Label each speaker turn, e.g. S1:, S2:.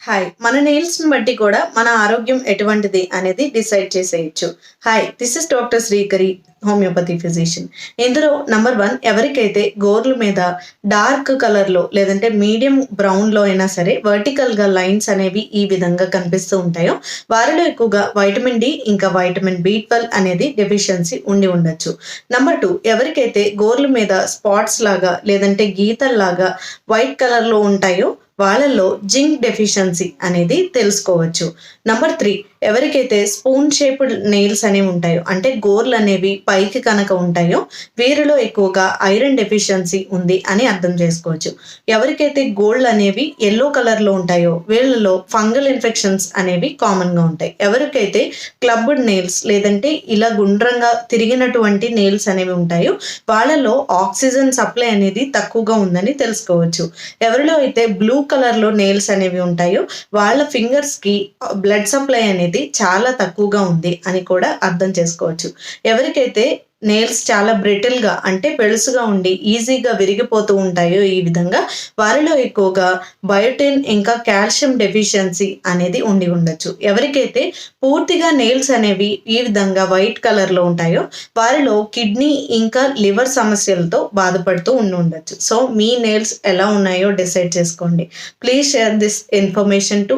S1: Hi. మన నెయిల్స్‌ని బట్టి కూడా మన ఆరోగ్యం ఎటువంటిది అనేది డిసైడ్ చేసేయొచ్చు. Hi. This is doctor Srikari, homeopathy physician. ఇందులో నంబర్ 1 ఎవరికైతే గోర్లు మీద డార్క్ కలర్‌లో లేదంటే మీడియం బ్రౌన్‌లో అయినా సరే వర్టికల్‌గా లైన్స్ అనేవి ఈ విధంగా కనిపిస్తూ ఉంటాయో, వారిలో ఎక్కువగా వైటమిన్ డి ఇంకా వైటమిన్ బి12 అనేది డెఫిషియన్సీ ఉండి ఉండొచ్చు. నంబర్ 2 ఎవరికైతే గోర్లు మీద స్పాట్స్ లాగా లేదంటే గీతల్లాగా వైట్ కలర్‌లో ఉంటాయో వాళ్ళల్లో జింక్ డెఫిషియన్సీ అనేది తెలుసుకోవచ్చు. నంబర్ 3 ఎవరికైతే స్పూన్ షేప్డ్ నెయిల్స్ అనేవి ఉంటాయో అంటే గోర్లు అనేవి పైకి కనుక ఉంటాయో వీరిలో ఎక్కువగా ఐరన్ డెఫిషియన్సీ ఉంది అని అర్థం చేసుకోవచ్చు. ఎవరికైతే గోళ్ళు అనేవి యెల్లో కలర్‌లో ఉంటాయో వీళ్ళలో ఫంగల్ ఇన్ఫెక్షన్స్ అనేవి కామన్‌గా ఉంటాయి. ఎవరికైతే క్లబ్డ్ నెయిల్స్ లేదంటే ఇలా గుండ్రంగా తిరిగినటువంటి నెయిల్స్ అనేవి ఉంటాయో వాళ్ళలో ఆక్సిజన్ సప్లై అనేది తక్కువగా ఉందని తెలుసుకోవచ్చు. ఎవరిలో అయితే బ్లూ కలర్‌లో నెయిల్స్ అనేవి ఉంటాయో వాళ్ళ ఫింగర్స్‌కి బ్లడ్ సప్లై అనేది చాలా తక్కువగా ఉంది అని కూడా అర్థం చేసుకోవచ్చు. ఎవరికైతే నెయిల్స్ చాలా బ్రిటిల్‌గా అంటే పెళుసుగా ఉండి ఈజీగా విరిగిపోతూ ఉంటాయో ఈ విధంగా వారిలో ఎక్కువగా బయోటిన్ ఇంకా కాల్షియం డెఫిషియన్సీ అనేది ఉండి ఉండొచ్చు. ఎవరికైతే పూర్తిగా నెయిల్స్ అనేవి ఈ విధంగా వైట్ కలర్‌లో ఉంటాయో వారిలో కిడ్నీ ఇంకా లివర్ సమస్యలతో బాధపడుతూ ఉండొచ్చు. సో, మీ నెయిల్స్ ఎలా ఉన్నాయో డిసైడ్ చేసుకోండి. Please share this information to